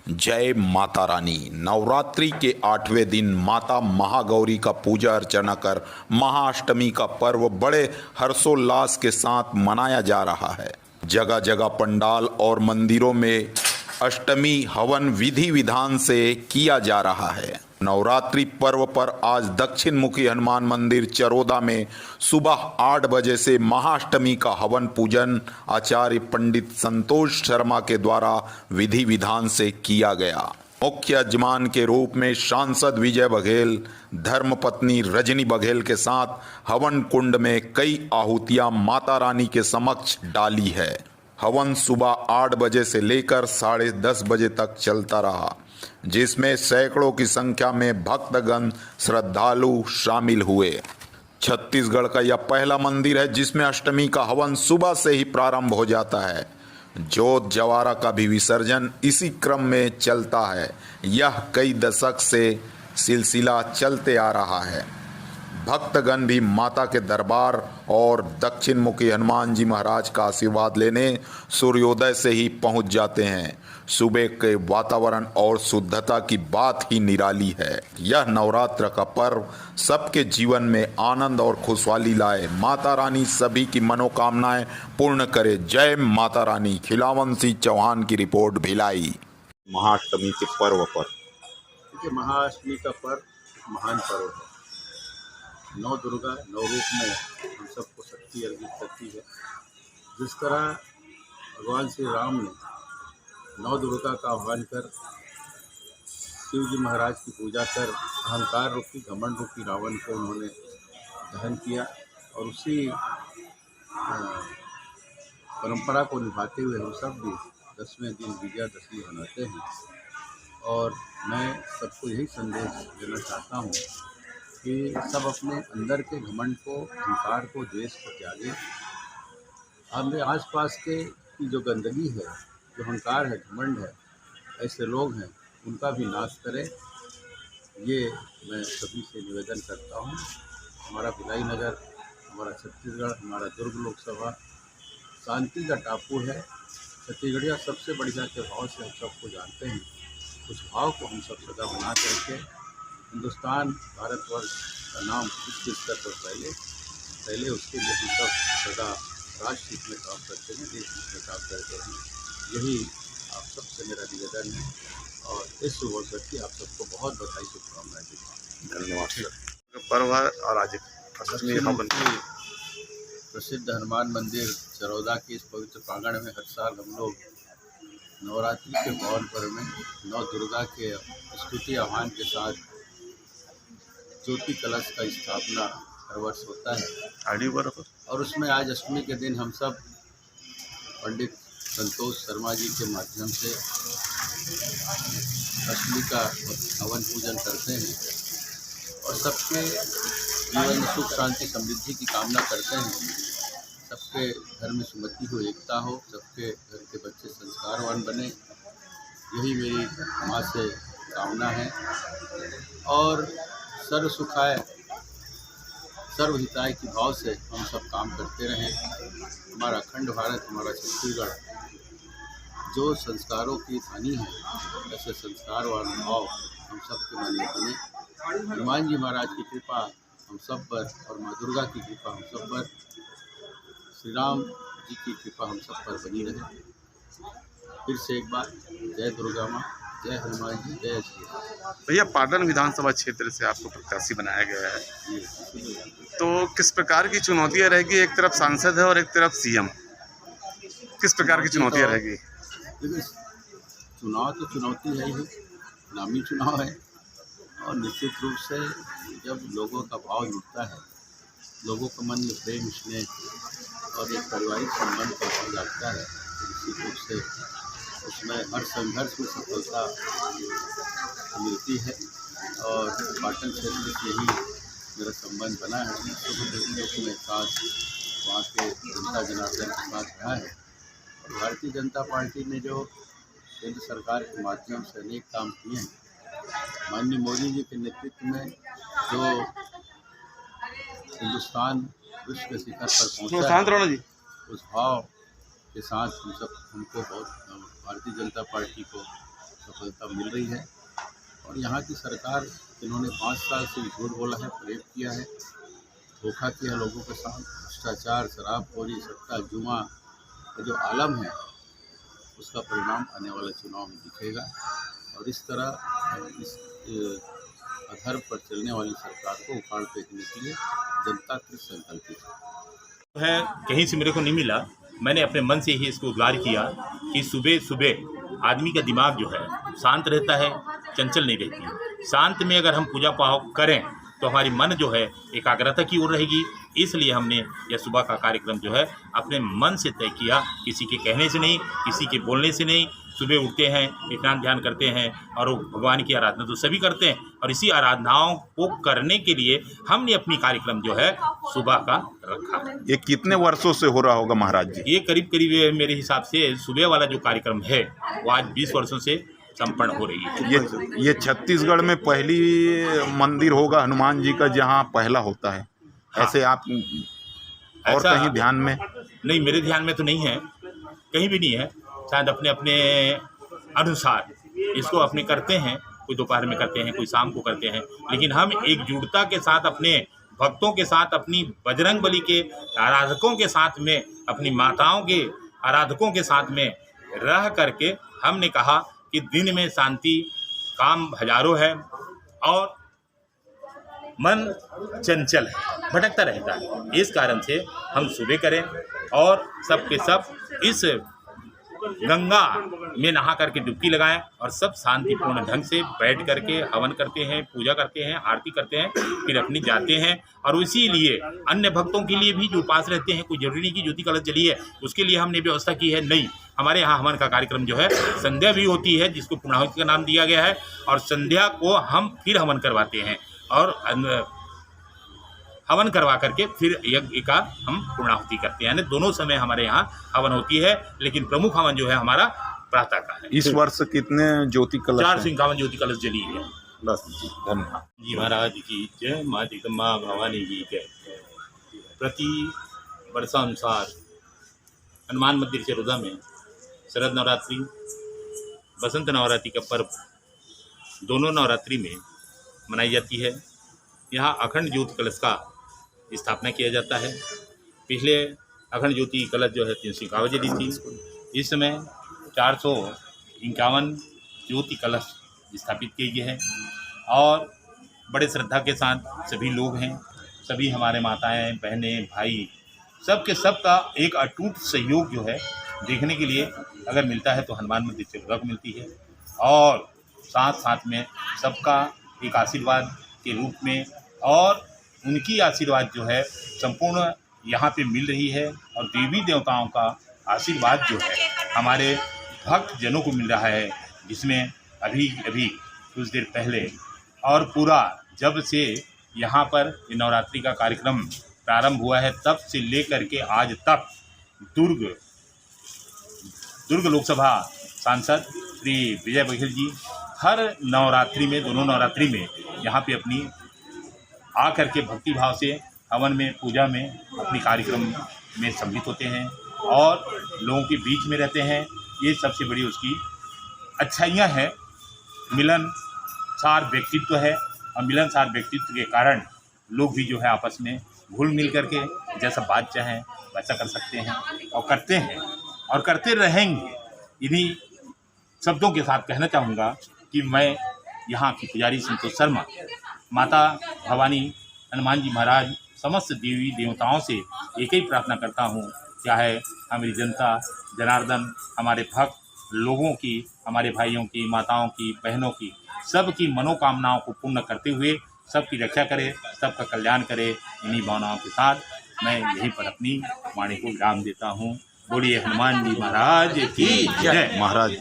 जय माता रानी। नवरात्रि के 8वें दिन माता महागौरी का पूजा अर्चना कर महाअष्टमी का पर्व बड़े हर्षोल्लास के साथ मनाया जा रहा है। जगह जगह पंडाल और मंदिरों में अष्टमी हवन विधि विधान से किया जा रहा है। नवरात्रि पर्व पर आज दक्षिण मुखी हनुमान मंदिर चरोदा में सुबह 8 बजे से महाअष्टमी का हवन पूजन आचार्य पंडित संतोष शर्मा के द्वारा विधि विधान से किया गया। मुख्य यजमान के रूप में सांसद विजय बघेल, धर्मपत्नी रजनी बघेल के साथ हवन कुंड में कई आहुतियां माता रानी के समक्ष डाली है। हवन सुबह 8 बजे से लेकर 10:30 बजे तक चलता रहा, जिसमें सैकड़ों की संख्या में भक्तगण श्रद्धालु शामिल हुए। छत्तीसगढ़ का यह पहला मंदिर है जिसमें अष्टमी का हवन सुबह से ही प्रारंभ हो जाता है। जोत जवारा का भी विसर्जन इसी क्रम में चलता है। यह कई दशक से सिलसिला चलते आ रहा है। भक्तगण भी माता के दरबार और दक्षिण मुखी हनुमान जी महाराज का आशीर्वाद लेने सूर्योदय से ही पहुंच जाते हैं। सुबह के वातावरण और शुद्धता की बात ही निराली है। यह नवरात्र का पर्व सबके जीवन में आनंद और खुशहाली लाए। माता रानी सभी की मनोकामनाएं पूर्ण करे। जय माता रानी। खिलावन सिंह चौहान की रिपोर्ट, भिलाई। महाअष्टमी के पर्व पर देखिए, महाअष्टमी का पर्व महान पर्व है। नौ दुर्गा नौ रूप में हम सबको शक्ति अर्जित करती है। जिस तरह भगवान श्री राम ने नौ दुर्गा का आह्वान कर शिव जी महाराज की पूजा कर अहंकार रूपी घमंड रूपी रावण को उन्होंने दहन किया, और उसी परंपरा को निभाते हुए हम सब भी 10वें दिन विजयादशमी मनाते हैं। और मैं सबको यही संदेश देना चाहता हूँ कि सब अपने अंदर के घमंड को, अहंकार को, द्वेष को त्यागें। हमारे आसपास के की जो गंदगी है, जो अहंकार है, घमंड है, ऐसे लोग हैं, उनका भी नाश करें। ये मैं सभी से निवेदन करता हूँ। हमारा भिलाई नगर, हमारा छत्तीसगढ़, हमारा दुर्ग लोकसभा शांति का टापू है। छत्तीसगढ़िया सबसे बढ़िया के भाव से हम सबको जानते हैं। उस भाव को हम सब सदा बना करके हिंदुस्तान, भारतवर्ष का नाम विश्व स्तर पर पहले उसके लिए हम सब सदा राष्ट्र हित में काम करते हैं, देश हित में काम करते हैं। यही आप सबसे मेरा निवेदन है, और इस शुभ अवसर की आप सबको बहुत बधाई, शुभकामनाएं देता हूँ। धन्यवाद सर। पर्व है और आज प्रसिद्ध हनुमान मंदिर चरौदा के इस पवित्र प्रांगण में हर साल हम लोग नवरात्रि के पावन पर्व में नौ दुर्गा के स्तुति आह्वान के साथ ज्योति कलश का स्थापना हर वर्ष होता है। और उसमें आज अष्टमी के दिन हम सब पंडित संतोष शर्मा जी के माध्यम से अष्टमी का हवन पूजन करते हैं, और सबके जीवन में सुख शांति समृद्धि की कामना करते हैं। सबके घर में सुमति हो, एकता हो, सबके घर के बच्चे संस्कारवान बने, यही मेरी माँ से कामना है। और सर्व सुखाय सर्व हिताय की भाव से हम सब काम करते रहें। हमारा अखंड भारत, हमारा छत्तीसगढ़ जो संस्कारों की धनी है, ऐसे संस्कारवान भाव हम सबके मन में बने। हनुमान जी महाराज की कृपा हम सब पर, और माँ दुर्गा की कृपा हम सब पर, श्री राम जी की कृपा हम सब पर बनी रहे। फिर से एक बार जय दुर्गा माँ, जय हनुमान जी, जय श्री राम। भैया, पाटन विधानसभा क्षेत्र से आपको प्रत्याशी बनाया गया है, तो किस प्रकार की चुनौतियां रहेगी? एक तरफ सांसद है और एक तरफ सीएम, किस प्रकार की चुनौतियां रहेगी? देखिए, चुनाव तो चुनौती है ही, नामी चुनाव है। और निश्चित रूप से जब लोगों का भाव जुटता है, लोगों के मन में प्रेम, स्नेह और एक पारिवारिक संबंध का भाव जागता है, तो निश्चित रूप से उसमें हर संघर्ष में सफलता मिलती है। और पाटन क्षेत्र से ही मेरा संबंध बना है। तो मेरे साथ वहाँ के जनता जनार्दन के साथ रहा है। और भारतीय जनता पार्टी ने जो केंद्र सरकार के माध्यम से अनेक काम किए हैं, माननीय मोदी जी के नेतृत्व में जो हिंदुस्तान विश्व के शिखर पर पहुँचा है, उस भाव के साथ हमको बहुत भारतीय जनता पार्टी को सफलता मिल रही है। और यहाँ की सरकार, जिन्होंने 5 साल से झूठ बोला है, प्रेरित किया है, धोखा किया लोगों के साथ, भ्रष्टाचार, शराबखोरी, सट्टा, जुआ का जो आलम है, उसका परिणाम आने वाले चुनाव में दिखेगा। और इस तरह इस अधर्म पर चलने वाली सरकार को उखाड़ फेंकने के लिए जनता कृत संकल्पित है। कहीं से मेरे को नहीं मिला, मैंने अपने मन से ही इसको उद्गार किया कि सुबह सुबह आदमी का दिमाग जो है शांत रहता है, चंचल नहीं रहती। शांत में अगर हम पूजा पाठ करें तो हमारी मन जो है एकाग्रता की ओर रहेगी। इसलिए हमने यह सुबह का कार्यक्रम जो है अपने मन से तय किया, किसी के कहने से नहीं, किसी के बोलने से नहीं। सुबह उठते हैं, स्नान ध्यान करते हैं और भगवान की आराधना तो सभी करते हैं, और इसी आराधनाओं को करने के लिए हमने अपनी कार्यक्रम जो है सुबह का रखा। ये कितने वर्षों से हो रहा होगा महाराज जी? ये करीब करीब मेरे हिसाब से सुबह वाला जो कार्यक्रम है वो आज 20 वर्षों से संपन्न हो रही है। ये छत्तीसगढ़ में पहली मंदिर होगा हनुमान जी का जहाँ पहला होता है। हाँ। ऐसे आप और ऐसा कहीं ध्यान में? नहीं, मेरे ध्यान में तो नहीं है, कहीं भी नहीं है। शायद अपने अपने अनुसार इसको अपने करते हैं, कोई दोपहर में करते हैं, कोई शाम को करते हैं, लेकिन हम एकजुटता के साथ अपने भक्तों के साथ, अपनी बजरंगबली के आराधकों के साथ में, अपनी माताओं के आराधकों के साथ में रह करके हमने कहा कि दिन में शांति, काम हजारों है और मन चंचल है, भटकता रहता है। इस कारण से हम सुबह करें और सब के सब इस गंगा में नहा करके डुबकी लगाएं और सब शांतिपूर्ण ढंग से बैठ करके हवन करते हैं, पूजा करते हैं, आरती करते हैं, फिर अपनी जाते हैं। और इसीलिए अन्य भक्तों के लिए भी जो पास रहते हैं, कोई जरूरी नहीं कि ज्योति कलश जली है उसके लिए हमने व्यवस्था की है, नहीं। हमारे यहाँ हवन का कार्यक्रम जो है संध्या भी होती है, जिसको पूर्णाहुति का नाम दिया गया है, और संध्या को हम फिर हवन करवाते हैं और हवन करवा करके फिर यज्ञ का हम पूर्णाहुति करते हैं। यानी दोनों समय हमारे यहाँ हवन होती है, लेकिन प्रमुख हवन जो है हमारा प्रातः का है। इस वर्ष कितने ज्योति कलश? 451 ज्योति कलश जली है। बस जी, धन्यवाद जी महाराज की जय, माँ जगदम्बा भवानी की जय। प्रति वर्षानुसार हनुमान मंदिर चरोदा में शरद नवरात्रि, बसंत नवरात्रि का पर्व दोनों नवरात्रि में मनाई जाती है। यहाँ अखंड ज्योति कलश का स्थापना किया जाता है। पिछले अखंड ज्योति कलश जो है 351 जली थी, इस समय 451 ज्योति कलश स्थापित किए गए हैं और बड़े श्रद्धा के साथ सभी लोग हैं, सभी हमारे माताएं, बहनें, भाई, सब के सब का एक अटूट सहयोग जो है देखने के लिए अगर मिलता है तो हनुमान मंदिर चरोदा को मिलती है। और साथ साथ में सबका एक आशीर्वाद के रूप में और उनकी आशीर्वाद जो है संपूर्ण यहाँ पे मिल रही है, और देवी देवताओं का आशीर्वाद जो है हमारे भक्त जनों को मिल रहा है, जिसमें अभी अभी कुछ देर पहले और पूरा जब से यहाँ पर नवरात्रि का कार्यक्रम प्रारंभ हुआ है तब से लेकर के आज तक दुर्ग लोकसभा सांसद श्री विजय बघेल जी हर नवरात्रि में, दोनों नवरात्रि में यहाँ पे अपनी आकर के भक्ति भाव से हवन में, पूजा में, अपनी कार्यक्रम में सम्मिलित होते हैं और लोगों के बीच में रहते हैं। ये सबसे बड़ी उसकी अच्छाइयाँ हैं। मिलनसार व्यक्तित्व है और मिलनसार व्यक्तित्व के कारण लोग भी जो है आपस में घुल मिल करके जैसा बात चाहें वैसा कर सकते हैं और करते हैं और करते रहेंगे। इन्हीं शब्दों के साथ कहना चाहूँगा कि मैं यहाँ की पुजारी संतोष शर्मा माता भवानी, हनुमान जी महाराज, समस्त देवी देवताओं से एक ही प्रार्थना करता हूँ, चाहे हमारी जनता जनार्दन, हमारे भक्त लोगों की, हमारे भाइयों की, माताओं की, बहनों की, सबकी मनोकामनाओं को पूर्ण करते हुए सबकी रक्षा करे, सबका कल्याण करे। इन्हीं भावनाओं के साथ मैं यहीं पर अपनी वाणी को विराम देता हूँ। बोलिए हनुमान जी महाराज की जय। महाराज